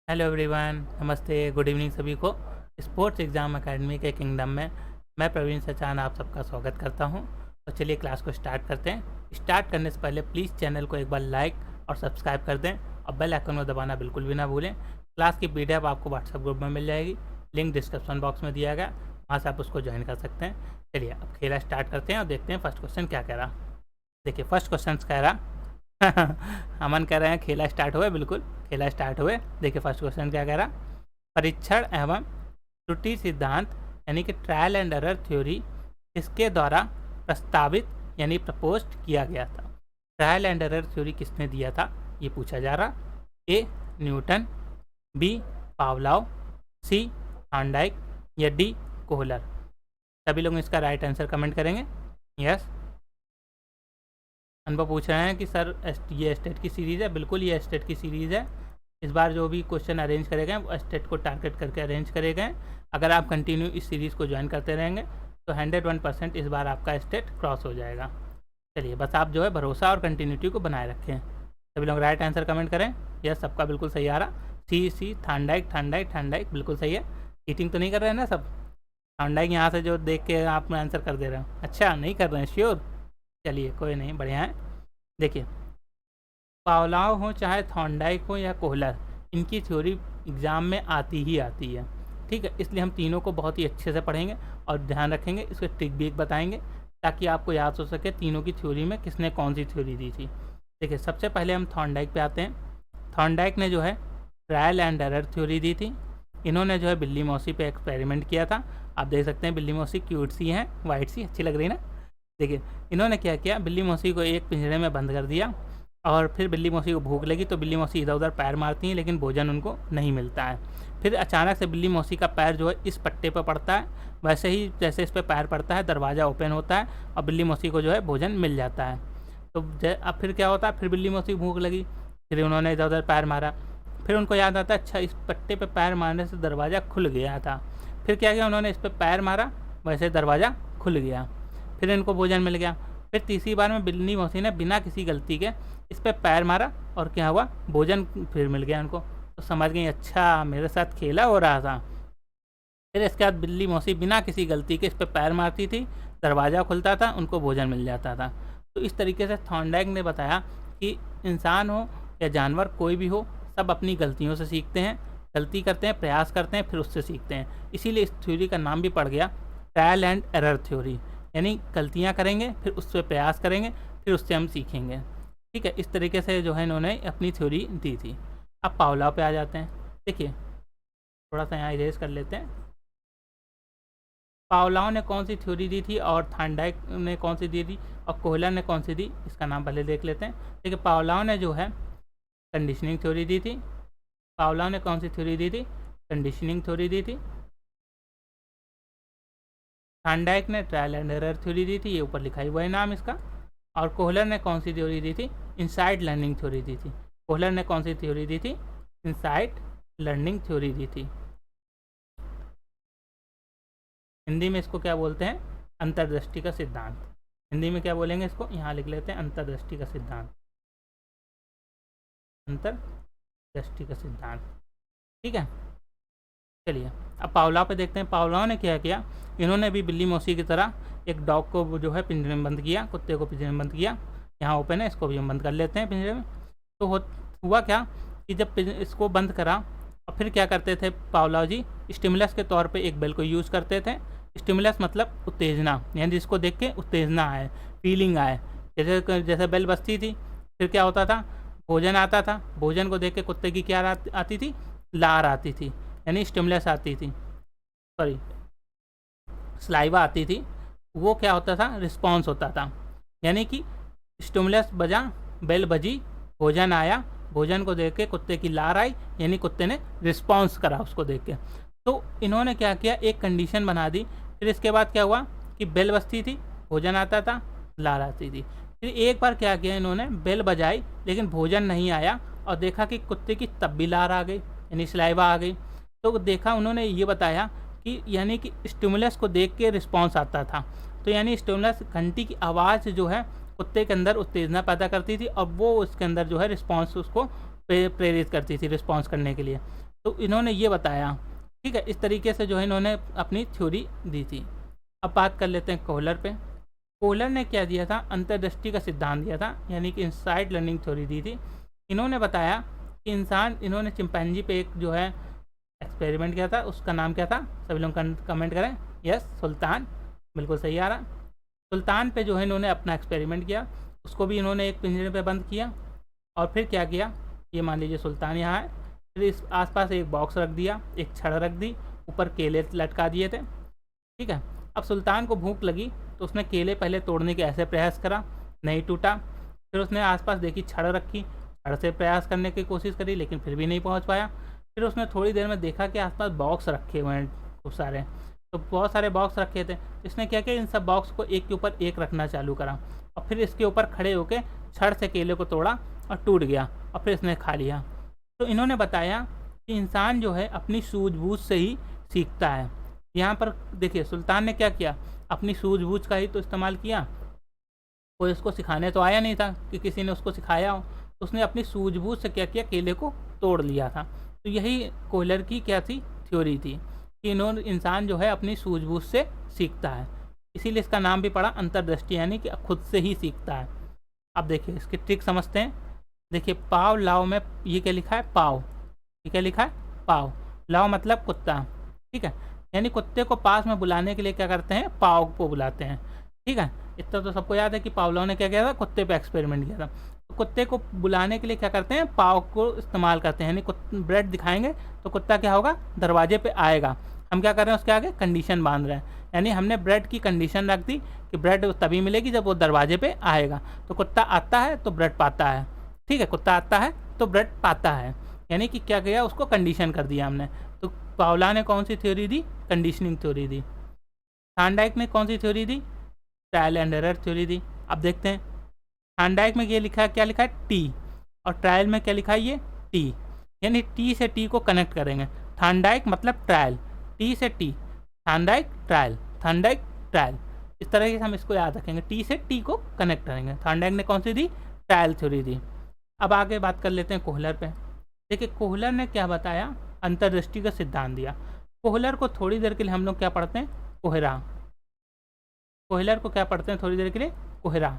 Hello everyone, नमस्ते, good evening सभी को। स्पोर्ट्स एग्ज़ाम एकेडमी के किंगडम में मैं प्रवीण सचान आप सबका स्वागत करता हूं। तो चलिए क्लास को स्टार्ट करते हैं। स्टार्ट करने से पहले प्लीज़ चैनल को एक बार लाइक और सब्सक्राइब कर दें और बेल आइकन को दबाना बिल्कुल भी ना भूलें। क्लास की पीडीएफ आपको व्हाट्सएप ग्रुप में मिल जाएगी, लिंक डिस्क्रिप्शन बॉक्स में दिया गया, वहाँ से आप उसको ज्वाइन कर सकते हैं। चलिए अब खेला स्टार्ट करते हैं और देखते हैं फर्स्ट क्वेश्चन क्या कह रहा। देखिए फर्स्ट क्वेश्चन कह रहा अमन कह रहे हैं खेला स्टार्ट हुए, बिल्कुल खेला स्टार्ट हुए। देखिए फर्स्ट क्वेश्चन क्या कह रहा, परीक्षण एवं त्रुटि सिद्धांत यानी कि ट्रायल एंड एरर थ्योरी किसके द्वारा प्रस्तावित यानी प्रपोज्ड किया गया था। ट्रायल एंड एरर थ्योरी किसने दिया था ये पूछा जा रहा। A Newton, B Pavlov, C Thorndike या डी कोहलर। सभी लोग इसका राइट आंसर कमेंट करेंगे। यस, अनुभव पूछ रहे हैं कि सर ये स्टेट की सीरीज़ है। बिल्कुल ये स्टेट की सीरीज़ है। इस बार जो भी क्वेश्चन अरेंज करे गए वो स्टेट को टारगेट करके अरेंज करे गए। अगर आप कंटिन्यू इस सीरीज़ को ज्वाइन करते रहेंगे तो 101% इस बार आपका स्टेट क्रॉस हो जाएगा। चलिए बस आप जो है भरोसा और कंटिन्यूटी को बनाए रखें। सभी लोग राइट आंसर कमेंट करें। यस, सबका बिल्कुल सही आ रहा। सी थॉर्नडाइक बिल्कुल सही है। चीटिंग तो नहीं कर रहे हैं ना सब। थॉर्नडाइक यहाँ से जो देख के आप आंसर कर दे रहे हो, अच्छा नहीं कर रहे हैं, श्योर। चलिए कोई नहीं, बढ़िया है। देखिए पावलाव हो चाहे थॉर्नडाइक हो या कोहलर, इनकी थ्योरी एग्ज़ाम में आती ही आती है। ठीक है, इसलिए हम तीनों को बहुत ही अच्छे से पढ़ेंगे और ध्यान रखेंगे, इसके ट्रिक भी एक बताएंगे ताकि आपको याद हो सके तीनों की थ्योरी में किसने कौन सी थ्योरी दी थी। देखिए सबसे पहले हम थॉर्नडाइक पे आते हैं। थॉर्नडाइक ने जो है ट्रायल एंड एरर थ्योरी दी थी। इन्होंने जो है बिल्ली मौसी पे एक्सपेरिमेंट किया था। आप देख सकते हैं बिल्ली मौसी क्यूट सी हैं, वाइट सी, अच्छी लग रही है ना। देखिए इन्होंने क्या किया, बिल्ली मौसी को एक पिंजरे में बंद कर दिया और फिर बिल्ली मौसी को भूख लगी तो बिल्ली मौसी इधर उधर पैर मारती हैं लेकिन भोजन उनको नहीं मिलता है। फिर अचानक से बिल्ली मौसी का पैर जो है इस पट्टे पर पड़ता है, वैसे ही जैसे इस पर पैर पड़ता है दरवाज़ा ओपन होता है और बिल्ली मौसी को जो है भोजन मिल जाता है। तो अब फिर क्या होता है, फिर बिल्ली मौसी को भूख लगी, फिर उन्होंने इधर उधर पैर मारा, फिर उनको याद आता है अच्छा इस पट्टे पर पैर मारने से दरवाज़ा खुल गया था। फिर क्या किया, उन्होंने इस पर पैर मारा, वैसे दरवाज़ा खुल गया, फिर इनको भोजन मिल गया। फिर तीसरी बार में बिल्ली मौसी ने बिना किसी गलती के इस पर पैर मारा और क्या हुआ, भोजन फिर मिल गया उनको। तो समझ गई अच्छा मेरे साथ खेला हो रहा था। फिर इसके बाद बिल्ली मौसी बिना किसी गलती के इस पर पैर मारती थी, दरवाज़ा खुलता था, उनको भोजन मिल जाता था। तो इस तरीके से थॉर्नडाइक ने बताया कि इंसान हो या जानवर कोई भी हो, सब अपनी गलतियों से सीखते हैं, गलती करते हैं, प्रयास करते हैं, फिर उससे सीखते हैं। इसीलिए इस थ्योरी का नाम भी पड़ गया ट्रायल एंड एरर थ्योरी, यानी गलतियाँ करेंगे फिर उससे प्रयास करेंगे फिर उससे हम सीखेंगे। ठीक है, इस तरीके से जो है इन्होंने अपनी थ्योरी दी थी। अब पावलाव पे आ जाते हैं। देखिए थोड़ा सा यहाँ इरेज कर लेते हैं। पावलाव ने कौन सी थ्योरी दी थी और थॉर्नडाइक ने कौन सी दी थी और कोहलर ने कौन सी दी, इसका नाम पहले देख लेते हैं। देखिए पावलाव ने जो है कंडीशनिंग थ्योरी दी थी। पावलाव ने कौन सी थ्योरी दी थी, कंडीशनिंग थ्योरी दी थी। थॉर्नडाइक ने ट्रायल एंड एरर थ्योरी दी थी, ये ऊपर लिखा ही हुआ है नाम इसका। और कोहलर ने कौन सी थ्योरी दी थी, इनसाइड लर्निंग थ्योरी दी थी। कोहलर ने कौन सी थ्योरी दी थी, इनसाइड लर्निंग थ्योरी दी थी। हिंदी में इसको क्या बोलते हैं, अंतर्दृष्टि का सिद्धांत। हिंदी में क्या बोलेंगे इसको, यहाँ लिख लेते हैं अंतर्दृष्टि का सिद्धांत। अंतर्दृष्टि का सिद्धांत, ठीक है। चलिए अब पावलाव पे देखते हैं। पावलाव ने क्या किया, इन्होंने भी बिल्ली मौसी की तरह एक डॉग को जो है पिंजरे में बंद किया, कुत्ते को पिंजरे में बंद किया। यहाँ ओपन है, इसको भी हम बंद कर लेते हैं पिंजरे में। तो हुआ क्या कि जब इसको बंद करा और फिर क्या करते थे पावलाव जी, स्टिमुलस के तौर पे एक बेल को यूज़ करते थे। स्टिमुलस मतलब उत्तेजना, यानी जिसको देख के उत्तेजना आए, फीलिंग आए। जैसे जैसे बेल बजती थी फिर क्या होता था, भोजन आता था, भोजन को देख के कुत्ते की क्या आती थी, लार आती थी, यानी स्टिमुलस आती थी, सॉरी स्लाइवा आती थी। वो क्या होता था, रिस्पॉन्स होता था। यानी कि स्टिमुलस बजा, बेल बजी, भोजन आया, भोजन को देख के कुत्ते की लार आई, यानी कुत्ते ने रिस्पॉन्स करा उसको देख के। तो इन्होंने क्या किया, एक कंडीशन बना दी। फिर इसके बाद क्या हुआ कि बेल बजती थी, भोजन आता था, लार आती थी। फिर एक बार क्या किया इन्होंने, बेल बजाई लेकिन भोजन नहीं आया और देखा कि कुत्ते की तब भी लार आ गई, यानी स्लाइवा आ गई। तो देखा, उन्होंने ये बताया कि यानी कि स्टिमुलस को देख के रिस्पॉन्स आता था। तो यानी स्टिमुलस घंटी की आवाज़ जो है कुत्ते के अंदर उत्तेजना पैदा करती थी और वो उसके अंदर जो है रिस्पॉन्स उसको प्रेरित करती थी रिस्पॉन्स करने के लिए। तो इन्होंने ये बताया, ठीक है। इस तरीके से जो है इन्होंने अपनी थ्योरी दी थी। अब बात कर लेते हैं कोहलर पे। कोहलर ने क्या दिया था, अंतर्दृष्टि का सिद्धांत दिया था, यानी कि इनसाइड लर्निंग थ्योरी दी थी। इन्होंने बताया कि इन्होंने चिंपैंजी पे एक जो है एक्सपेरिमेंट किया था, उसका नाम क्या था, सभी लोग कमेंट करें। यस, सुल्तान, बिल्कुल सही आ रहा। सुल्तान पे जो है इन्होंने अपना एक्सपेरिमेंट किया, उसको भी इन्होंने एक पिंजरे पे बंद किया, और फिर क्या किया, ये मान लीजिए सुल्तान यहाँ है, फिर इस आसपास एक बॉक्स रख दिया, एक छड़ रख दी, ऊपर केले लटका दिए थे, ठीक है। अब सुल्तान को भूख लगी तो उसने केले पहले तोड़ने के ऐसे प्रयास करा, नहीं टूटा। फिर उसने आसपास देखी छड़ रखी, छड़ से प्रयास करने की कोशिश करी, लेकिन फिर भी नहीं पहुंच पाया। फिर उसने थोड़ी देर में देखा कि आसपास बॉक्स रखे हुए हैं खूब सारे, तो बहुत सारे बॉक्स रखे थे। इसने क्या किया, इन सब बॉक्स को एक के ऊपर एक रखना चालू करा, और फिर इसके ऊपर खड़े होकर छड़ से केले को तोड़ा और टूट गया, और फिर इसने खा लिया। तो इन्होंने बताया कि इंसान जो है अपनी सूझबूझ से ही सीखता है। यहाँ पर देखिए सुल्तान ने क्या किया, अपनी सूझबूझ का ही तो इस्तेमाल किया, कोई उसको सिखाने तो आया नहीं था कि किसी ने उसको सिखाया हो, तो उसने अपनी सूझबूझ से क्या किया, केले को तोड़ लिया था। तो यही कोहलर की क्या थी, थ्योरी थी कि इंसान जो है अपनी सूझबूझ से सीखता है, इसीलिए इसका नाम भी पड़ा अंतर्दृष्टि, यानी कि खुद से ही सीखता है। अब देखिए इसकी ट्रिक समझते हैं। देखिए पाव लाव में ये क्या लिखा है, पाव, ये क्या लिखा है, पाव। लाव मतलब कुत्ता, ठीक है, यानी कुत्ते को पास में बुलाने के लिए क्या करते हैं, पाव को बुलाते हैं, ठीक है। इतना तो सबको याद है कि पावलोव ने क्या किया था, कुत्ते पे एक्सपेरिमेंट किया था। तो कुत्ते को बुलाने के लिए क्या करते हैं, पाव को इस्तेमाल करते हैं, यानी ब्रेड दिखाएंगे तो कुत्ता क्या होगा, दरवाजे पे आएगा। हम क्या कर रहे हैं, उसके आगे कंडीशन बांध रहे हैं, यानी हमने ब्रेड की कंडीशन रख दी कि ब्रेड तभी मिलेगी जब वो दरवाजे पे आएगा। तो कुत्ता आता है तो ब्रेड पाता है, ठीक है, कुत्ता आता है तो ब्रेड पाता है, यानी कि क्या किया, उसको कंडीशन कर दिया हमने। तो पावला ने कौन सी थ्योरी दी, कंडीशनिंग थ्योरी दी। थॉर्नडाइक ने कौन सी थ्योरी दी, ट्रायल एंड एरर थ्योरी दी। अब देखते हैं थॉर्नडाइक में ये लिखा है, क्या लिखा है, टी, और ट्रायल में क्या लिखा है, ये टी, यानी टी से टी को कनेक्ट करेंगे। थॉर्नडाइक मतलब ट्रायल, टी से T, Thorndike trial, Thorndike trial, इस तरह से हम इसको याद रखेंगे, टी से टी को कनेक्ट करेंगे। थॉर्नडाइक ने कौन सी दी, ट्रायल थ्योरी दी। अब आगे बात कर लेते हैं कोहलर पे। देखिए कोहलर ने क्या बताया, अंतर्दृष्टि का सिद्धांत दिया। कोहलर को थोड़ी देर के लिए हम लोग क्या पढ़ते हैं, कोहरा। कोहलर को क्या पढ़ते हैं थोड़ी देर के लिए, कोहरा।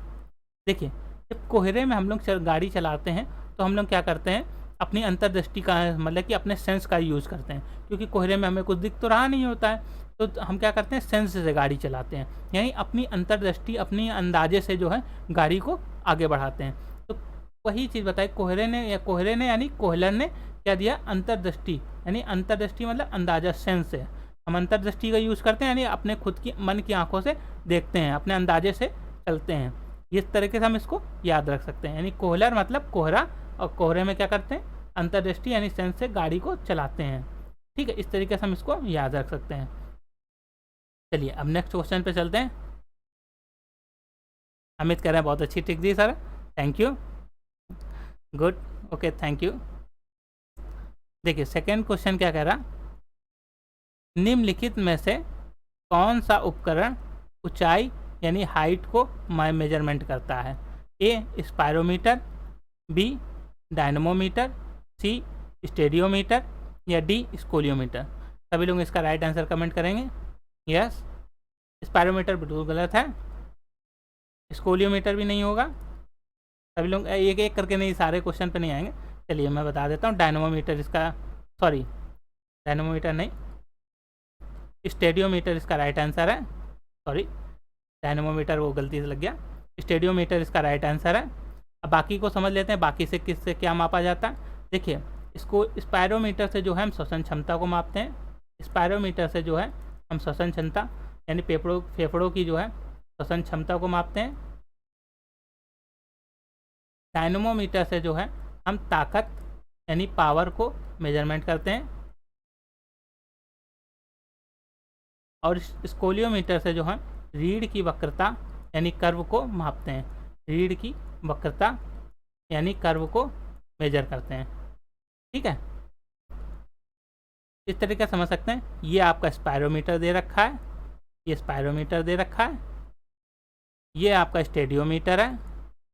देखिए जब कोहरे में हम लोग गाड़ी चलाते हैं तो हम लोग क्या करते हैं, अपनी अंतर्दृष्टि का मतलब कि अपने सेंस का यूज़ करते हैं, क्योंकि कोहरे में हमें कुछ दिख तो रहा नहीं होता है, तो हम क्या करते हैं, सेंस से गाड़ी चलाते हैं, यानी अपनी अंतर्दृष्टि, अपनी अंदाजे से जो है गाड़ी को आगे बढ़ाते हैं। तो वही चीज़ बताई कोहरे ने यानी कोहलर ने क्या दिया, अंतर्दृष्टि, यानी अंतर्दृष्टि मतलब अंदाजा, सेंस है। हम अंतर्दृष्टि का यूज़ करते हैं, यानी अपने खुद की मन की आंखों से देखते हैं, अपने अंदाजे से चलते हैं। इस तरीके से हम इसको याद रख सकते हैं, यानी कोहलर मतलब कोहरा, और कोहरे में क्या करते हैं, अंतर्दृष्टि यानी सेंस से गाड़ी को चलाते हैं, ठीक है। इस तरीके से हम इसको याद रख सकते हैं। चलिए अब नेक्स्ट क्वेश्चन पे चलते हैं। अमित कह रहे हैं बहुत अच्छी trick the sir, thank you, good, okay, thank you. देखिए सेकेंड क्वेश्चन क्या कह रहा, निम्नलिखित में से कौन सा उपकरण ऊंचाई यानी हाइट को मेजरमेंट करता है, ए स्पायरोमीटर, बी डायनमोमीटर, सी स्टेडियोमीटर, या डी स्कोलियोमीटर। सभी लोग इसका राइट आंसर कमेंट करेंगे। यस, स्पायरोमीटर बिल्कुल गलत है, स्कोलियोमीटर भी नहीं होगा। सभी लोग एक एक करके नहीं, सारे क्वेश्चन पे नहीं आएंगे। चलिए मैं बता देता हूँ, डायनमोमीटर इसका, सॉरी डायनमोमीटर नहीं, स्टेडियोमीटर इसका राइट आंसर है। सॉरी डायनमोमीटर वो गलती से लग गया, स्टेडियोमीटर इसका राइट आंसर है। अब बाकी को समझ लेते हैं, बाकी से किससे क्या मापा जाता है। देखिए इसको स्पायरोमीटर से जो है हम श्वसन क्षमता को मापते हैं, स्पायरोमीटर से जो है हम श्वसन क्षमता यानी फेफड़ों की जो है श्वसन क्षमता को मापते हैं। डायनमोमीटर से जो है हम ताकत यानी पावर को मेजरमेंट करते हैं, और स्कोलियोमीटर से जो है रीढ़ की वक्रता यानी कर्व को मापते हैं, रीढ़ की वक्रता यानी कर्व को मेजर करते हैं, ठीक है। इस तरीके से समझ सकते हैं। ये आपका स्पायरोमीटर दे रखा है, ये स्पायरोमीटर दे रखा है, ये आपका स्टेडियोमीटर है,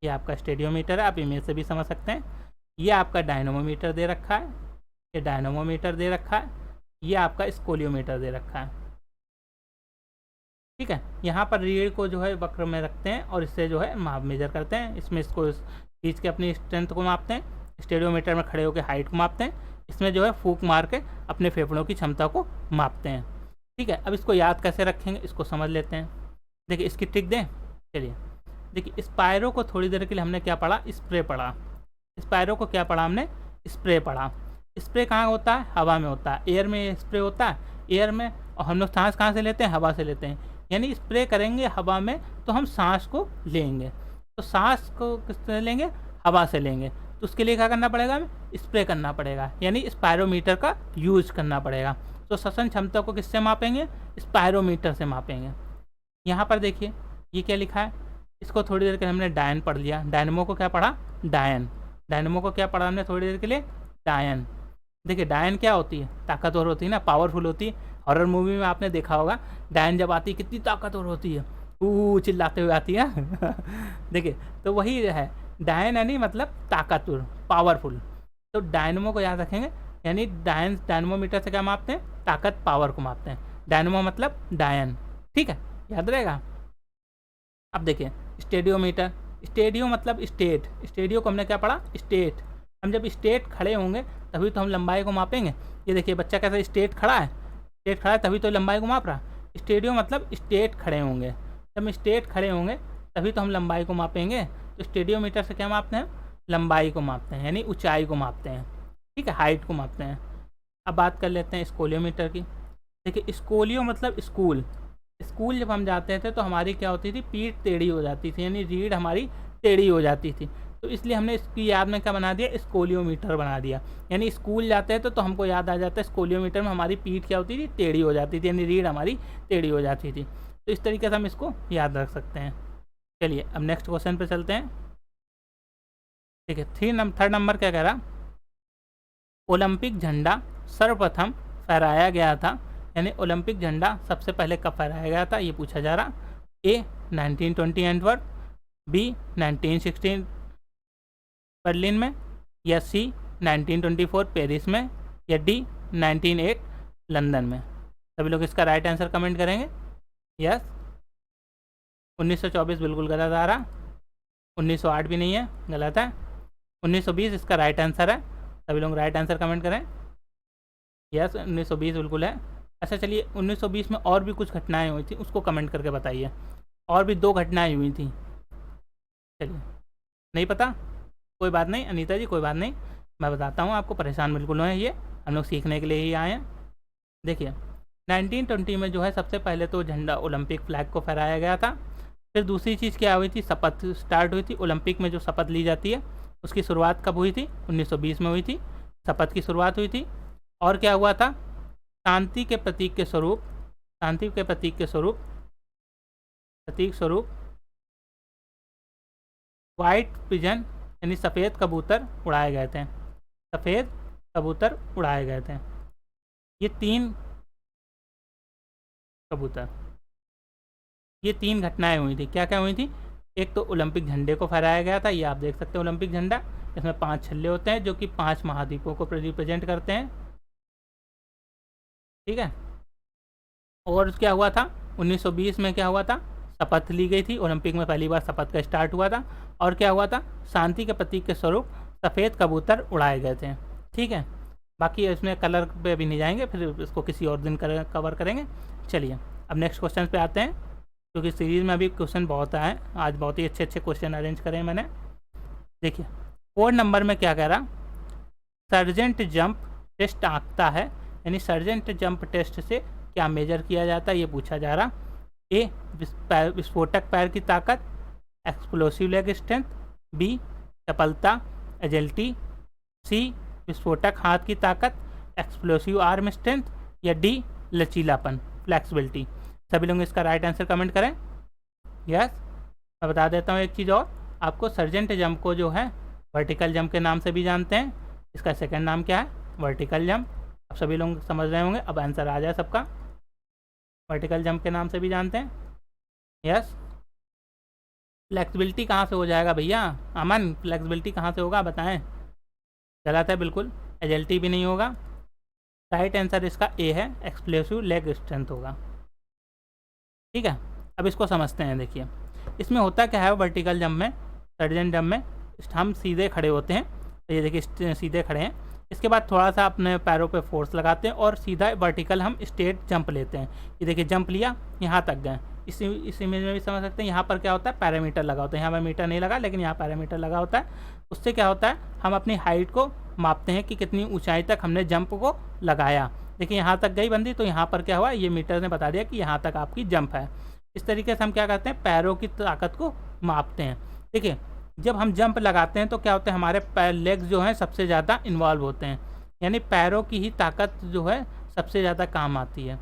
ये आपका स्टेडियोमीटर है, आप इमेज से भी समझ सकते हैं। ये आपका डायनमोमीटर दे रखा है, ये डायनमोमीटर दे रखा है, ये आपका स्कोलियोमीटर दे रखा है। ठीक है, यहाँ पर रीढ़ को जो है वक्र में रखते हैं और इससे जो है माप मेजर करते हैं। इसमें इसको खींच के अपनी स्ट्रेंथ को मापते हैं, स्टेडियोमीटर में खड़े होकर हाइट को मापते हैं, इसमें जो है फूंक मार के अपने फेफड़ों की क्षमता को मापते हैं। ठीक है, अब इसको याद कैसे रखेंगे इसको समझ लेते हैं। देखिए इसकी ट्रिक दें। चलिए देखिए, स्पायरो को थोड़ी देर के लिए हमने क्या पढ़ा, स्प्रे पढ़ा। स्पायरो को क्या पढ़ा हमने, स्प्रे पढ़ा। स्प्रे कहाँ होता है, हवा में होता है, एयर में स्प्रे होता है, एयर में। और हम लोग सांस कहाँ से लेते हैं, हवा से लेते हैं। यानी स्प्रे करेंगे हवा में तो हम सांस को लेंगे, तो सांस को किससे लेंगे, हवा से लेंगे। तो उसके लिए क्या करना पड़ेगा, हमें स्प्रे करना पड़ेगा, यानी स्पायरोमीटर का यूज करना पड़ेगा। तो श्वसन क्षमता को किससे मापेंगे, स्पायरोमीटर से मापेंगे। यहाँ पर देखिए ये क्या लिखा है, इसको थोड़ी देर के लिए हमने डायन पढ़ लिया। डायनमो को क्या पढ़ा, डायन। डायनमो को क्या पढ़ा हमने थोड़ी देर के लिए, डायन। देखिए डायन क्या होती है, ताकतवर होती है ना, पावरफुल होती है। हॉरर मूवी में आपने देखा होगा डायन जब आती है कितनी ताकतवर होती है, चिल्लाते हुए आती है। देखिए तो वही है डायन, यानी मतलब ताकतवर, पावरफुल। तो डायनमो को याद रखेंगे, यानी डायनमोमीटर से क्या मापते हैं, ताकत, पावर को मापते हैं। डायनमो मतलब डायन। ठीक है, याद रहेगा। अब देखिए स्टेडियोमीटर, स्टेडियो मतलब स्टेट। स्टेडियो को हमने क्या पढ़ा, स्टेट। हम जब स्टेट खड़े होंगे तभी तो हम लंबाई को मापेंगे। ये देखिए बच्चा कैसे स्टेट खड़ा है, स्टेट खड़ा है तभी तो लंबाई को माप रहा। स्टेडियो मतलब स्टेट खड़े होंगे, जब हम स्टेट खड़े होंगे तभी तो हम लंबाई को मापेंगे। तो स्टेडियोमीटर से क्या मापते हैं, लंबाई को मापते हैं, यानी ऊंचाई को मापते हैं। ठीक है, हाइट को मापते हैं। अब बात कर लेते हैं स्कोलियोमीटर की। देखिए स्कोलियो मतलब स्कूल। स्कूल जब हम जाते थे तो हमारी क्या होती थी, पीठ टेढ़ी हो जाती थी, यानी रीढ़ हमारी टेढ़ी हो जाती थी। तो इसलिए हमने इसकी याद में क्या बना दिया, स्कोलियोमीटर बना दिया। यानी स्कूल जाते हैं तो हमको याद आ जाता है स्कोलियोमीटर में हमारी पीठ क्या होती थी, टेढ़ी हो जाती थी, यानी रीढ़ हमारी टेढ़ी हो जाती थी। तो इस तरीके से हम इसको याद रख सकते हैं। चलिए अब नेक्स्ट क्वेश्चन पे चलते हैं। ठीक है, थर्ड नंबर क्या कह रहा, ओलंपिक झंडा सर्वप्रथम फहराया गया था, यानी ओलंपिक झंडा सबसे पहले कब फहराया गया था ये पूछा जा रहा। ए 1920 एंटवर्प, बी 1916 बर्लिन में, या सी 1924 पेरिस में, या डी 1908 लंदन में। सभी लोग इसका राइट आंसर कमेंट करेंगे। यस, 1924 बिल्कुल गलत आ रहा, 1908 भी नहीं है, गलत है। 1920 इसका राइट आंसर है, सभी लोग राइट आंसर कमेंट करें। यस 1920 बिल्कुल है। अच्छा चलिए 1920 में और भी कुछ घटनाएं हुई थी उसको कमेंट करके बताइए। और भी 2 घटनाएं हुई थी, चलिए नहीं पता, कोई बात नहीं अनीता जी, कोई बात नहीं, मैं बताता हूँ आपको, परेशान बिल्कुल है, ये हम लोग सीखने के लिए ही आए हैं। देखिए 1920 में जो है सबसे पहले तो झंडा ओलंपिक फ्लैग को फहराया गया था। फिर दूसरी चीज़ क्या हुई थी, शपथ स्टार्ट हुई थी। ओलंपिक में जो शपथ ली जाती है उसकी शुरुआत कब हुई थी, 1920 में हुई थी, शपथ की शुरुआत हुई थी। और क्या हुआ था, शांति के प्रतीक के स्वरूप, शांति के प्रतीक के स्वरूप, प्रतीक स्वरूप वाइट पिजन यानी सफ़ेद कबूतर उड़ाए गए थे, सफ़ेद कबूतर उड़ाए गए थे। ये 3 कबूतर, ये 3 घटनाएं हुई थी। क्या क्या हुई थी, एक तो ओलंपिक झंडे को फहराया गया था, ये आप देख सकते हैं ओलंपिक झंडा, इसमें 5 छल्ले होते हैं जो कि 5 महाद्वीपों को रिप्रेजेंट करते हैं। ठीक है, और क्या हुआ था 1920 में, क्या हुआ था, शपथ ली गई थी, ओलंपिक में पहली बार शपथ का स्टार्ट हुआ था। और क्या हुआ था, शांति के प्रतीक के स्वरूप सफ़ेद कबूतर उड़ाए गए थे। ठीक है, बाकी इसमें कलर पे भी नहीं जाएंगे, फिर इसको किसी और दिन कवर करेंगे। चलिए अब नेक्स्ट क्वेश्चन पे आते हैं, क्योंकि सीरीज़ में अभी क्वेश्चन बहुत आए, आज बहुत ही अच्छे अच्छे क्वेश्चन अरेंज करे मैंने। देखिए 4 नंबर में क्या कह रहा, सर्जेंट जंप टेस्ट आंकता है, यानी सर्जेंट जंप टेस्ट से क्या मेजर किया जाता है ये पूछा जा रहा। ए विस्फोटक पैर की ताकत, एक्सप्लोसिव लेग स्ट्रेंथ, बी चपलता एजिलिटी, सी विस्फोटक हाथ की ताकत, एक्सप्लोसिव आर्म स्ट्रेंथ, या डी लचीलापन फ्लेक्सिबिलिटी। सभी लोग इसका राइट आंसर कमेंट करें। यस, मैं बता देता हूँ एक चीज़ और आपको, सर्जेंट जंप को जो है वर्टिकल जंप के नाम से भी जानते हैं, इसका सेकंड नाम क्या है, वर्टिकल जंप। अब सभी लोग समझ रहे होंगे, अब आंसर आ जाए सबका, वर्टिकल जंप के नाम से भी जानते हैं। यस, फ्लेक्सिबिलिटी कहाँ से हो जाएगा भैया, अमन फ्लेक्सिबिलिटी कहाँ से होगा बताएं। गलत है बिल्कुल, एजिलिटी भी नहीं होगा। राइट आंसर इसका ए है, एक्सप्लोसिव लेग स्ट्रेंथ होगा। ठीक है, अब इसको समझते हैं। देखिए इसमें होता क्या है, वर्टिकल जंप में, सर्जन जंप में हम सीधे खड़े होते हैं, तो ये देखिए सीधे खड़े हैं। इसके बाद थोड़ा सा अपने पैरों पे फोर्स लगाते हैं और सीधा वर्टिकल हम स्ट्रेट जंप लेते हैं। ये देखिए जंप लिया, यहाँ तक गए। इस इमेज में भी समझ सकते हैं, यहाँ पर क्या होता है, पैरामीटर लगा होता है। यहाँ पर मीटर नहीं लगा, लेकिन यहाँ पैरामीटर लगा होता है। उससे क्या होता है, हम अपनी हाइट को मापते हैं कि कितनी ऊंचाई तक हमने जंप को लगाया। देखिए यहाँ तक गई बंदी, तो यहाँ पर क्या हुआ, ये मीटर ने बता दिया कि यहाँ तक आपकी जंप है। इस तरीके से हम क्या करते हैं, पैरों की ताकत को मापते हैं। देखिए जब हम जंप लगाते हैं तो क्या होता है, हमारे पैर लेग्स जो हैं सबसे ज़्यादा इन्वॉल्व होते हैं, यानी पैरों की ही ताकत जो है सबसे ज़्यादा काम आती है।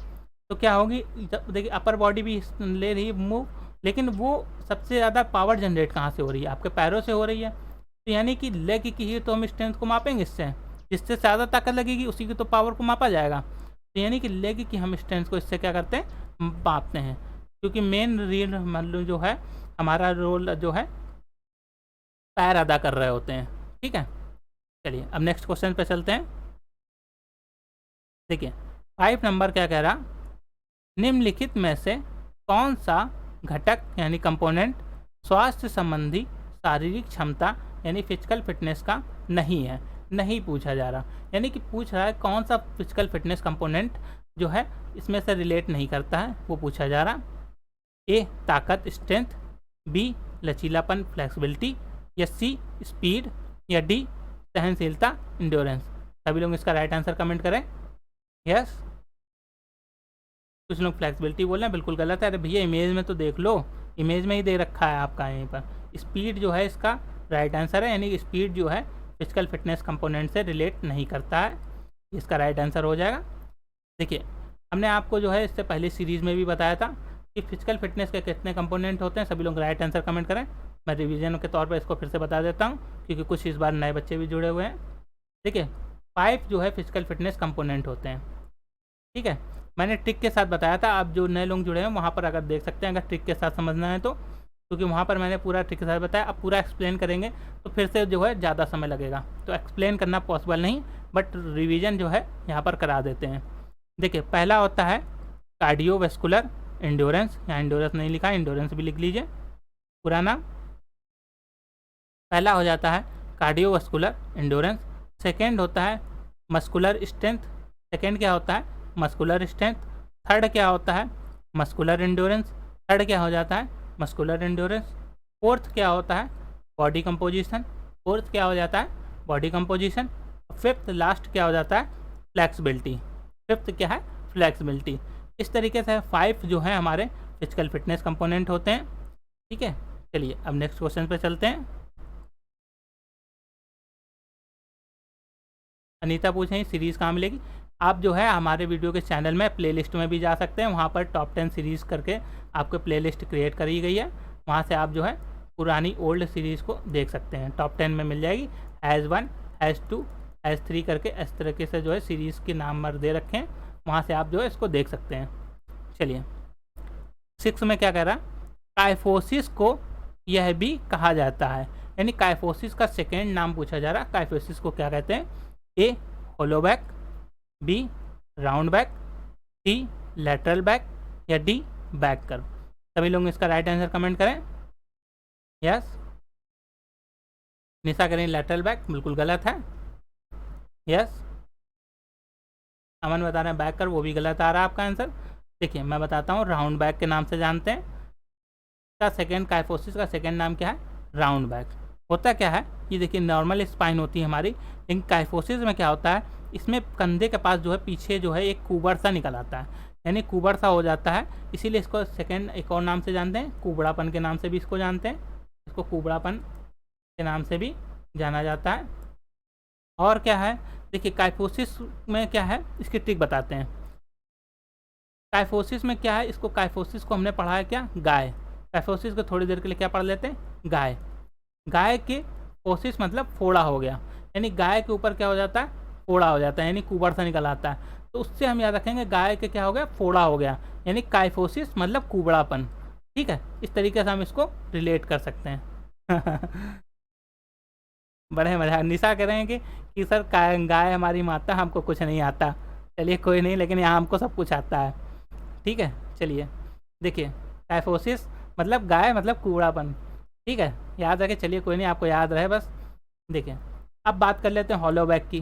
तो क्या होगी, देखिए अपर बॉडी भी ले रही है मूव, लेकिन वो सबसे ज़्यादा पावर जनरेट कहाँ से हो रही है, आपके पैरों से हो रही है। तो यानी कि लेग की ही तो हम स्ट्रेंथ को मापेंगे इससे, जिससे ज़्यादा ताकत लगेगी उसी की तो पावर को मापा जाएगा। तो यानी कि लेग की हम स्ट्रेंथ को इससे क्या करते हैं, मापते हैं, क्योंकि मेन रील मतलब जो है हमारा रोल जो है पैर अदा कर रहे होते हैं। ठीक है, चलिए अब नेक्स्ट क्वेश्चन पे चलते हैं। देखिए 5 नंबर क्या कह रहा, निम्नलिखित में से कौन सा घटक यानी कंपोनेंट स्वास्थ्य संबंधी शारीरिक क्षमता यानी फिजिकल फिटनेस का नहीं है। नहीं पूछा जा रहा, यानी कि पूछ रहा है कौन सा फिजिकल फिटनेस कंपोनेंट जो है इसमें से रिलेट नहीं करता है, वो पूछा जा रहा। ए ताकत स्ट्रेंथ, बी लचीलापन फ्लेक्सिबिलिटी, या सी स्पीड, या डी सहनशीलता इंड्योरेंस। सभी लोग इसका राइट आंसर कमेंट करें। यस, कुछ लोग फ्लेक्सिबिलिटी बोल रहे हैं, बिल्कुल गलत है। अरे भैया इमेज में तो देख लो, इमेज में ही दे रखा है आपका यहीं पर। स्पीड जो है इसका राइट आंसर है, यानी स्पीड जो है फिजिकल फिटनेस कंपोनेंट से रिलेट नहीं करता है, इसका राइट आंसर हो जाएगा। देखिए हमने आपको जो है इससे पहले सीरीज़ में भी बताया था कि फिजिकल फिटनेस के कितने कंपोनेंट होते हैं। सभी लोग राइट आंसर कमेंट करें। मैं रिवीजन के तौर पर इसको फिर से बता देता हूँ, क्योंकि कुछ इस बार नए बच्चे भी जुड़े हुए हैं। देखिए 5 जो है फिजिकल फिटनेस कंपोनेंट होते हैं। ठीक है, मैंने ट्रिक के साथ बताया था, आप जो नए लोग जुड़े हैं वहाँ पर अगर देख सकते हैं, अगर ट्रिक के साथ समझना है तो, क्योंकि वहाँ पर मैंने पूरा ट्रिक के साथ बताया। अब पूरा एक्सप्लेन करेंगे तो फिर से जो है ज़्यादा समय लगेगा, तो एक्सप्लेन करना पॉसिबल नहीं, बट रिवीजन जो है यहाँ पर करा देते हैं। देखिए पहला होता है कार्डियोवैस्कुलर इंड्योरेंस, यहाँ इंड्योरेंस नहीं लिखा, इंड्योरेंस भी लिख लीजिए पूरा नाम। पहला हो जाता है कार्डियोवैस्कुलर इंड्योरेंस। सेकेंड होता है मस्कुलर स्ट्रेंथ, सेकेंड क्या होता है, मस्कुलर स्ट्रेंथ। थर्ड क्या होता है, मस्कुलर इंड्योरेंस, थर्ड क्या हो जाता है, मस्कुलर इंड्योरेंस। फोर्थ क्या होता है, बॉडी कंपोजिशन, फोर्थ क्या हो जाता है, बॉडी कंपोजिशन। फिफ्थ लास्ट क्या हो जाता है, फ्लेक्सिबिलिटी, फिफ्थ क्या है, फ्लेक्सिबिलिटी। इस तरीके से 5 जो है हमारे फिजिकल फिटनेस कंपोनेंट होते हैं। ठीक है, चलिए अब नेक्स्ट क्वेश्चन पे चलते हैं। अनीता पूछें सीरीज़ कहाँ मिलेगी। आप जो है हमारे वीडियो के चैनल में प्लेलिस्ट में भी जा सकते हैं, वहाँ पर टॉप 10 सीरीज़ करके आपको प्लेलिस्ट क्रिएट करी गई है, वहाँ से आप जो है पुरानी ओल्ड सीरीज़ को देख सकते हैं। टॉप 10 में मिल जाएगी, H1 H2 H3 करके इस तरीके से जो है सीरीज़ के नाम दे रखे हैं, वहाँ से आप जो है इसको देख सकते हैं। चलिए 6 में क्या कह रहा है, काइफोसिस को यह भी कहा जाता है, यानी काइफोसिस का सेकेंड नाम पूछा जा रहा है। काइफोसिस को क्या कहते हैं, ए होलो back, be round back, C lateral back, या डी बैक कर्व। सभी लोग इसका राइट आंसर कमेंट करें। यस, निशा करें लैटरल बैक, बिल्कुल गलत है। यस, अमन बता रहे हैं बैक कर्व, वो भी गलत आ रहा है आपका आंसर। देखिए मैं बताता हूँ, राउंड बैक के नाम से जानते हैं। का सेकेंड काइफोसिस का सेकेंड नाम क्या है, राउंड बैक। होता क्या है, ये देखिए नॉर्मल स्पाइन होती है हमारी, लेकिन काइफोसिस में क्या होता है, इसमें कंधे के पास जो है पीछे जो है एक कुबड़ सा निकल आता है, यानी कुबड़ सा हो जाता है, इसीलिए इसको सेकेंड एक और नाम से जानते हैं, कुबड़ापन के नाम से भी इसको जानते हैं, इसको कुबड़ापन के नाम से भी जाना जाता है। और क्या है, देखिए काइफोसिस में क्या है, इसकी ट्रिक बताते हैं। काइफोसिस में क्या है, इसको काइफोसिस को हमने पढ़ा है क्या, गाय। काइफोसिस को थोड़ी देर के लिए क्या पढ़ लेते हैं, गाय। गाय के फोसिस मतलब फोड़ा हो गया, यानी गाय के ऊपर क्या हो जाता है, फोड़ा हो जाता है, यानी कुबड़ सा निकल आता है। तो उससे हम याद रखेंगे गाय के क्या हो गया, फोड़ा हो गया, यानी काइफोसिस मतलब कुबड़ापन। ठीक है, इस तरीके से हम इसको रिलेट कर सकते हैं। बड़े मजा। निशा कह रहे हैं कि सर गाय हमारी माता, हमको कुछ नहीं आता। चलिए कोई नहीं, लेकिन यहाँ हमको सब कुछ आता है। ठीक है, चलिए देखिए, टाइफोसिस मतलब गाय मतलब कूड़ापन। ठीक है, याद रखे, चलिए कोई नहीं, आपको याद रहे बस। देखिए अब बात कर लेते हैं हॉलोबैक की।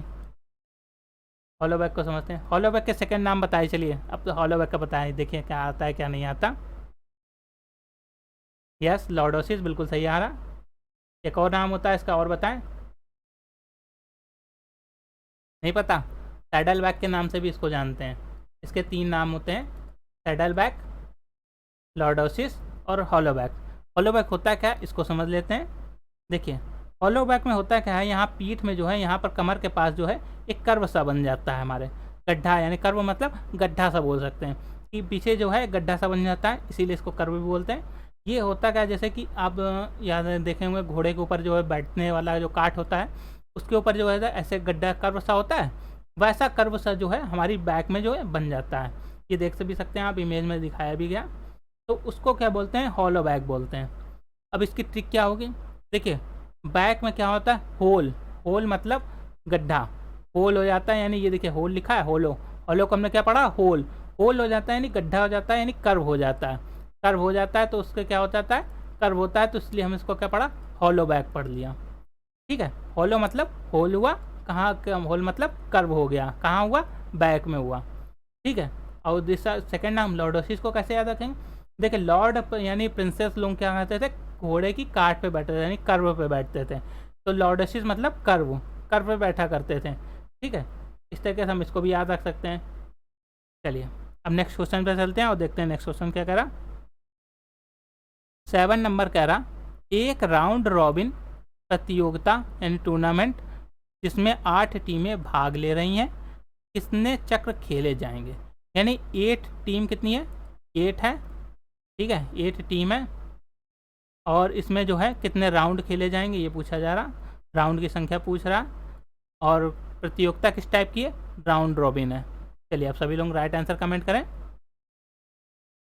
हॉलोबैक को समझते हैं। हॉलोबैक के सेकंड नाम बताइए, चलिए अब तो हॉलोबैक का बताएं, देखिए क्या आता है क्या नहीं आता। यस, लॉर्डोसिस बिल्कुल सही आ रहा। एक और नाम होता है इसका, और बताएं। नहीं पता? सैडल बैक के नाम से भी इसको जानते हैं। इसके 3 नाम होते हैं, सैडल बैक, लॉर्डोसिस और हॉलोबैक। हॉलोबैक होता है क्या, इसको समझ लेते हैं। देखिए हॉलोबैक में होता क्या है, यहाँ पीठ में जो है, यहाँ पर कमर के पास जो है एक कर्व सा बन जाता है हमारे, गड्ढा, यानी कर्व मतलब गड्ढा सा बोल सकते हैं कि पीछे जो है गड्ढा सा बन जाता है, इसीलिए इसको कर्व भी बोलते हैं। ये होता क्या है, जैसे कि आप याद देखे होंगे घोड़े के ऊपर जो है बैठने वाला जो काठ होता है, उसके ऊपर जो है ऐसे गड्ढा कर्व सा होता है, वैसा कर्व सा जो है हमारी बैक में जो है बन जाता है। ये देख भी सकते हैं आप, इमेज में दिखाया भी गया। तो उसको क्या बोलते हैं, हॉलो बैक बोलते हैं। अब इसकी ट्रिक क्या होगी, देखिए बैक में क्या होता है, होल, होल मतलब गड्ढा, होल हो जाता है, यानी ये देखिए होल लिखा है, होलो, होलो को हमने क्या पढ़ा, होल, होल हो जाता है यानी गड्ढा हो जाता है, यानी कर्व हो जाता है। कर्व हो जाता है तो उसके क्या हो जाता है, कर्व होता है, तो इसलिए हम इसको क्या पढ़ा, हॉलो बैक पढ़ लिया। ठीक है, हॉलो मतलब होल हुआ, कहाँ, होल मतलब कर्व हो गया, कहाँ हुआ, बैक में हुआ। ठीक है, और दूसरा सेकंड नाम लॉर्डोसिस को कैसे याद रखेंगे, देखिए लॉर्ड यानी प्रिंसेस लोग क्या कहते थे, घोड़े की काट पे बैठते थे, यानी कर्व पे बैठते थे, तो लॉर्डोसिस मतलब कर्व, कर्व पे बैठा करते थे। ठीक है, इस तरीके से हम इसको भी याद रख सकते हैं। चलिए अब नेक्स्ट क्वेश्चन पे चलते हैं और देखते हैं नेक्स्ट क्वेश्चन क्या कह रहा। 7 नंबर कह रहा, एक राउंड रॉबिन प्रतियोगिता यानी टूर्नामेंट जिसमें 8 टीमें भाग ले रही हैं, कितने चक्र खेले जाएंगे, यानी 8 टीम कितनी है, 8 है। ठीक है, 8 टीम है, और इसमें जो है कितने राउंड खेले जाएंगे ये पूछा जा रहा, राउंड की संख्या पूछ रहा, और प्रतियोगिता किस टाइप की है, राउंड रॉबिन है। चलिए अब सभी लोग राइट आंसर कमेंट करें।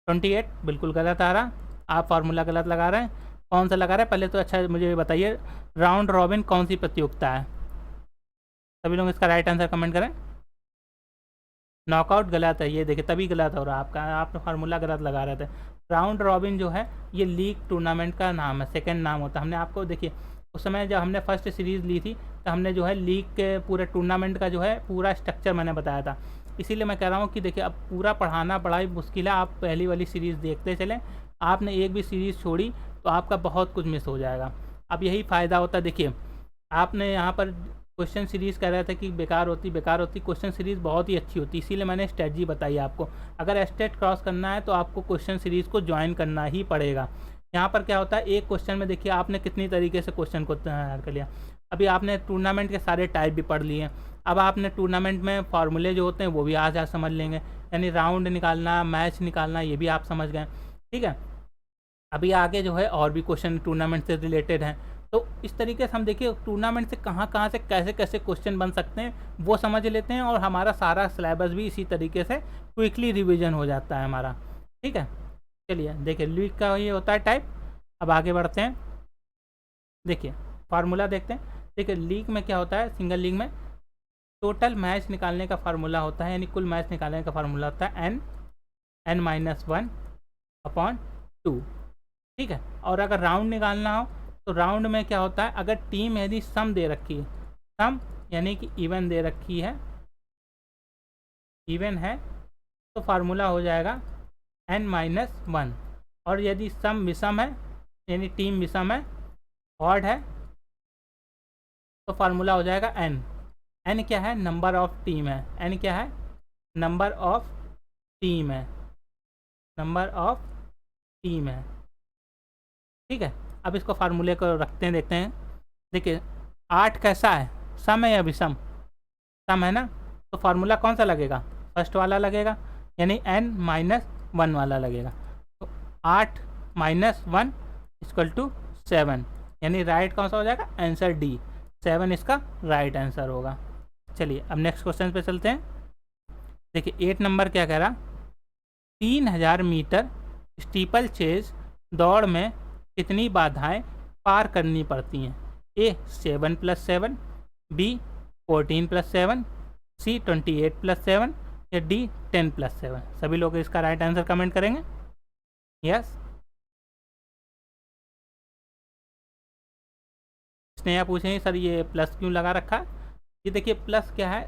28 बिल्कुल गलत आ रहा, आप फार्मूला गलत लगा रहे हैं। कौन सा लगा रहे हैं पहले तो अच्छा मुझे बताइए, राउंड रॉबिन कौन सी प्रतियोगिता है, सभी लोग इसका राइट आंसर कमेंट करें। नॉकआउट गलत है, ये देखिए तभी गलत हो रहा है आपका, आपने फार्मूला गलत लगा रहे थे। राउंड रॉबिन जो है ये लीग टूर्नामेंट का नाम है, सेकंड नाम होता है। हमने आपको देखिए उस समय जब हमने फर्स्ट सीरीज़ ली थी तो हमने जो है लीग के पूरे टूर्नामेंट का जो है पूरा स्ट्रक्चर मैंने बताया था, इसीलिए मैं कह रहा हूँ कि देखिए अब पूरा पढ़ाना बड़ा ही मुश्किल है, आप पहली वाली सीरीज़ देखते चलें, आपने एक भी सीरीज़ छोड़ी तो आपका बहुत कुछ मिस हो जाएगा। अब यही फ़ायदा होता है, देखिए आपने यहाँ पर क्वेश्चन सीरीज़ कह रहा था कि बेकार होती, क्वेश्चन सीरीज़ बहुत ही अच्छी होती, इसीलिए मैंने स्ट्रेटजी बताई आपको। अगर स्टेट क्रॉस करना है तो आपको क्वेश्चन सीरीज़ को ज्वाइन करना ही पड़ेगा। यहाँ पर क्या होता है, एक क्वेश्चन में देखिए आपने कितनी तरीके से क्वेश्चन को तैयार कर लिया। अभी आपने टूर्नामेंट के सारे टाइप भी पढ़ लिए, अब आपने टूर्नामेंट में फार्मूले जो होते हैं वो भी आज समझ लेंगे, यानी राउंड निकालना, मैच निकालना, ये भी आप समझ गए। ठीक है, अभी आगे जो है और भी क्वेश्चन टूर्नामेंट से रिलेटेड हैं, तो इस तरीके से हम देखिए टूर्नामेंट से कहाँ कहाँ से कैसे कैसे क्वेश्चन बन सकते हैं वो समझ लेते हैं, और हमारा सारा सिलेबस भी इसी तरीके से क्विकली रिवीजन हो जाता है हमारा। ठीक है, चलिए देखिए लीग का ये होता है टाइप। अब आगे बढ़ते हैं, देखिए फार्मूला देखते हैं। देखिए लीग में क्या होता है, सिंगल लीग में टोटल मैच निकालने का फार्मूला होता है, यानी कुल मैच निकालने का फार्मूला होता है n-1/2। ठीक है, और अगर राउंड निकालना हो तो राउंड में क्या होता है, अगर टीम यदि सम दे रखी है, सम यानी कि इवन दे रखी है, इवन है, तो फार्मूला हो जाएगा n-1, और यदि सम विषम है यानी टीम विषम है, ऑड है, तो फार्मूला हो जाएगा n। n क्या है, नंबर ऑफ टीम है, n क्या है, नंबर ऑफ टीम है, नंबर ऑफ टीम है। ठीक है, अब इसको फार्मूले को रखते हैं, देखते हैं। देखिए 8 कैसा है, सम है या विषम, सम है ना, तो फार्मूला कौन सा लगेगा, फर्स्ट वाला लगेगा, यानी n-1 वाला लगेगा। तो 8 - 1 = 7, यानी राइट कौन सा हो जाएगा, आंसर डी, 7 इसका राइट आंसर होगा। चलिए अब नेक्स्ट क्वेश्चन पे चलते हैं। देखिए 8 नंबर क्या कह रहा, 3000 मीटर स्टीपल चेज दौड़ में कितनी बाधाएं पार करनी पड़ती हैं, ए 7 + 7, बी 14 + 7, सी 28 + 7 या डी 10 + 7। सभी लोग इसका राइट आंसर कमेंट करेंगे। यस, स्नेहा पूछेंगे सर ये प्लस क्यों लगा रखा है। ये देखिए प्लस क्या है,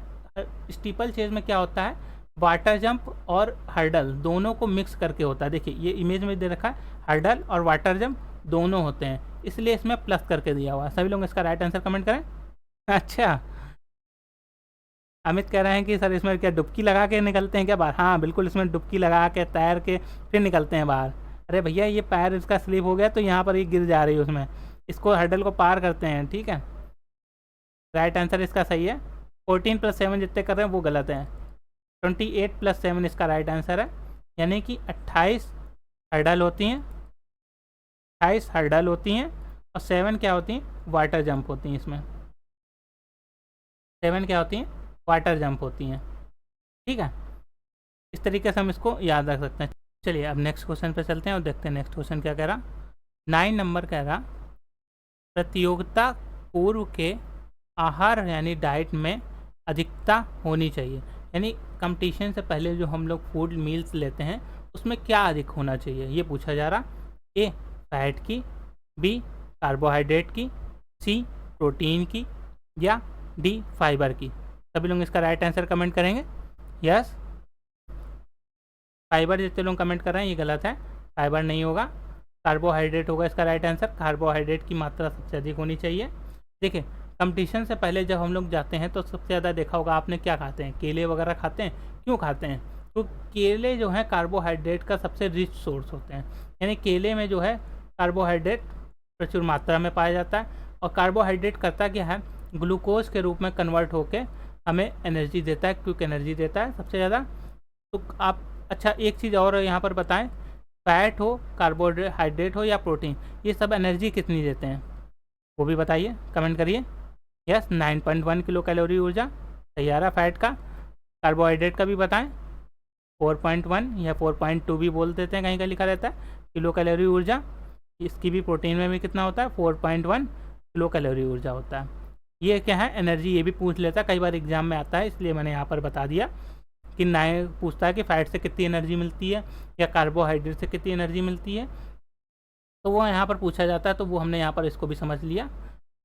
स्टीपल चेज में क्या होता है, वाटर जंप और हर्डल दोनों को मिक्स करके होता है। देखिए ये इमेज में दे रखा है, हर्डल और वाटर जंप दोनों होते हैं, इसलिए इसमें प्लस करके दिया हुआ है। सभी लोग इसका राइट आंसर कमेंट करें। अच्छा, अमित कह रहे हैं कि सर इसमें क्या डुबकी लगा के निकलते हैं क्या बाहर। हाँ बिल्कुल, इसमें डुबकी लगा के तैर के फिर निकलते हैं बाहर। अरे भैया ये पैर इसका स्लिप हो गया तो यहाँ पर ये गिर जा रही है उसमें, इसको हर्डल को पार करते हैं। ठीक है, राइट आंसर इसका सही है। 14 + 7 जितने कर रहे हैं वो गलत है, 28 + 7 इसका राइट आंसर है। यानी कि 28 हर्डल होती हैं, 28 हर्डल होती हैं और 7 क्या होती हैं, वाटर जंप होती हैं। इसमें 7 क्या होती हैं, वाटर जंप होती हैं। ठीक है, इस तरीके से हम इसको याद रख सकते हैं। चलिए अब नेक्स्ट क्वेश्चन पे चलते हैं और देखते हैं नेक्स्ट क्वेश्चन क्या कह रहा। 9 नंबर कह रहा, प्रतियोगिता पूर्व के आहार यानी डाइट में अधिकता होनी चाहिए। यानी कंपटीशन से पहले जो हम लोग फूड मील्स लेते हैं उसमें क्या अधिक होना चाहिए, ये पूछा जा रहा। ए फैट की, बी कार्बोहाइड्रेट की, सी प्रोटीन की या डी फाइबर की। सभी लोग इसका राइट आंसर कमेंट करेंगे। यस, फाइबर जितने लोग कमेंट कर रहे हैं ये गलत है, फाइबर नहीं होगा, कार्बोहाइड्रेट होगा इसका राइट आंसर। कार्बोहाइड्रेट की मात्रा सबसे अधिक होनी चाहिए। देखिए कंपटीशन से पहले जब हम लोग जाते हैं तो सबसे ज़्यादा देखा होगा आपने क्या खाते हैं, केले वगैरह खाते हैं। क्यों खाते हैं, तो केले जो हैं कार्बोहाइड्रेट का सबसे रिच सोर्स होते हैं। यानी केले में जो है कार्बोहाइड्रेट प्रचुर मात्रा में पाया जाता है। और कार्बोहाइड्रेट करता क्या है, ग्लूकोज के रूप में कन्वर्ट होकर हमें एनर्जी देता है, क्विक एनर्जी देता है सबसे ज़्यादा। तो आप अच्छा एक चीज़ और यहाँ पर बताएं, फैट हो, कार्बोहाइड्रेट हो या प्रोटीन, ये सब एनर्जी कितनी देते हैं वो भी बताइए, कमेंट करिए। यस, 9.1 किलो कैलोरी ऊर्जा सही आ रहा फैट का। कार्बोहाइड्रेट का भी बताएं, 4.1 या 4.2 भी बोल देते हैं, कहीं का लिखा रहता है किलो कैलोरी ऊर्जा। इसकी भी प्रोटीन में भी कितना होता है, 4.1 किलो कैलोरी ऊर्जा होता है। ये क्या है एनर्जी, ये भी पूछ लेता है, कई बार एग्जाम में आता है, इसलिए मैंने यहाँ पर बता दिया कि नाइन पूछता है कि फैट से कितनी एनर्जी मिलती है या कार्बोहाइड्रेट से कितनी एनर्जी मिलती है, तो वो यहाँ पर पूछा जाता है, तो वो हमने यहाँ पर इसको भी समझ लिया।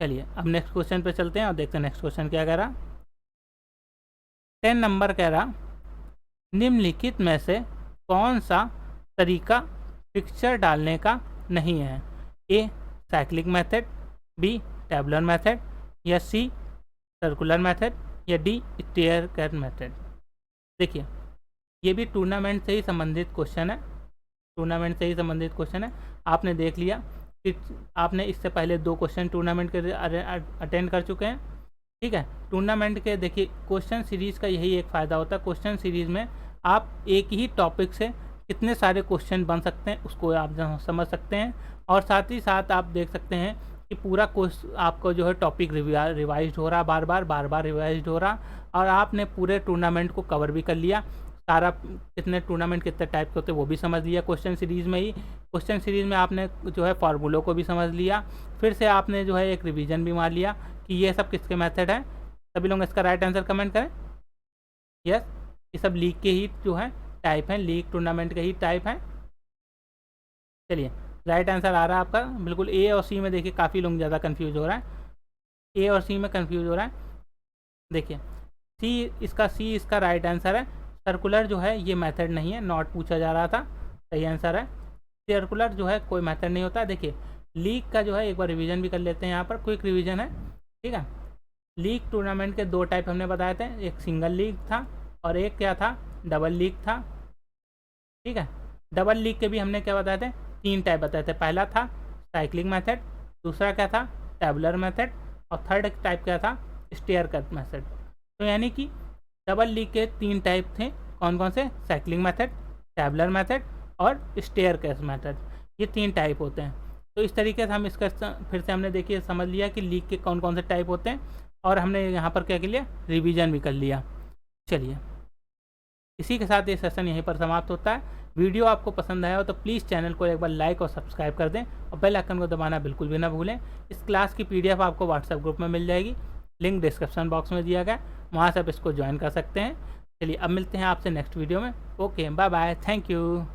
चलिए अब नेक्स्ट क्वेश्चन पे चलते हैं और देखते हैं नेक्स्ट क्वेश्चन क्या कह रहा। 10 नंबर कह रहा, निम्नलिखित में से कौन सा तरीका पिक्चर डालने का नहीं है। A cyclic method, B tabular method या सी सर्कुलर मेथड या डी स्टेयर कट मेथड। देखिए ये भी टूर्नामेंट से ही संबंधित क्वेश्चन है, टूर्नामेंट से ही संबंधित क्वेश्चन है। आपने देख लिया कि आपने इससे पहले 2 क्वेश्चन टूर्नामेंट के अटेंड कर चुके हैं। ठीक है, टूर्नामेंट के देखिए क्वेश्चन सीरीज़ का यही एक फ़ायदा होता है, क्वेश्चन सीरीज़ में आप एक ही टॉपिक से कितने सारे क्वेश्चन बन सकते हैं उसको आप समझ सकते हैं। और साथ ही साथ आप देख सकते हैं कि पूरा कोर्स आपको जो है टॉपिक रिवाइज हो रहा, बार बार रिवाइज हो रहा, और आपने पूरे टूर्नामेंट को कवर भी कर लिया। सारा कितने टूर्नामेंट कितने टाइप के होते हैं वो भी समझ लिया क्वेश्चन सीरीज़ में ही। क्वेश्चन सीरीज़ में आपने जो है फार्मूलों को भी समझ लिया, फिर से आपने जो है एक रिवीजन भी मार लिया कि ये सब किसके मेथड है। सभी लोग इसका राइट आंसर कमेंट करें। यस, ये सब लीग के ही जो है टाइप हैं, लीग टूर्नामेंट के ही टाइप हैं। चलिए राइट आंसर आ रहा है आपका बिल्कुल ए और सी में। देखिए काफ़ी लोग ज़्यादा कंफ्यूज हो रहा है, ए और सी में कंफ्यूज हो रहा है। देखिए सी इसका राइट आंसर है। सर्कुलर जो है ये मेथड नहीं है, नॉट पूछा जा रहा था, सही आंसर है। सर्कुलर जो है कोई मेथड नहीं होता। देखिए लीग का जो है एक बार रिवीजन भी कर लेते हैं, यहाँ पर क्विक रिवीजन है। ठीक है, लीग टूर्नामेंट के 2 टाइप हमने बताए थे, एक सिंगल लीग था और एक क्या था, डबल लीग था। ठीक है, डबल लीग के भी हमने क्या बताए थे, 3 टाइप बताए थे। पहला था साइक्लिंग मेथड, दूसरा क्या था टेबलर मेथड, और थर्ड टाइप क्या था स्टेयर कट मेथड। तो यानी कि डबल लीग के 3 टाइप थे, कौन कौन से, साइक्लिंग मेथड, टेबलर मेथड और स्टेयर कट मेथड, ये 3 टाइप होते हैं। तो इस तरीके से हम इसका फिर से हमने देखिए समझ लिया कि लीग के कौन कौन से टाइप होते हैं, और हमने यहाँ पर क्या कर लिया, रिवीजन भी कर लिया। चलिए इसी के साथ ये सेशन यहीं पर समाप्त होता है। वीडियो आपको पसंद आया हो तो प्लीज़ चैनल को एक बार लाइक और सब्सक्राइब कर दें और बेल आइकन को दबाना बिल्कुल भी ना भूलें। इस क्लास की PDF आपको व्हाट्सएप ग्रुप में मिल जाएगी, लिंक डिस्क्रिप्शन बॉक्स में दिया गया, वहाँ से आप इसको ज्वाइन कर सकते हैं। चलिए अब मिलते हैं आपसे नेक्स्ट वीडियो में। Okay, bye bye, thank you.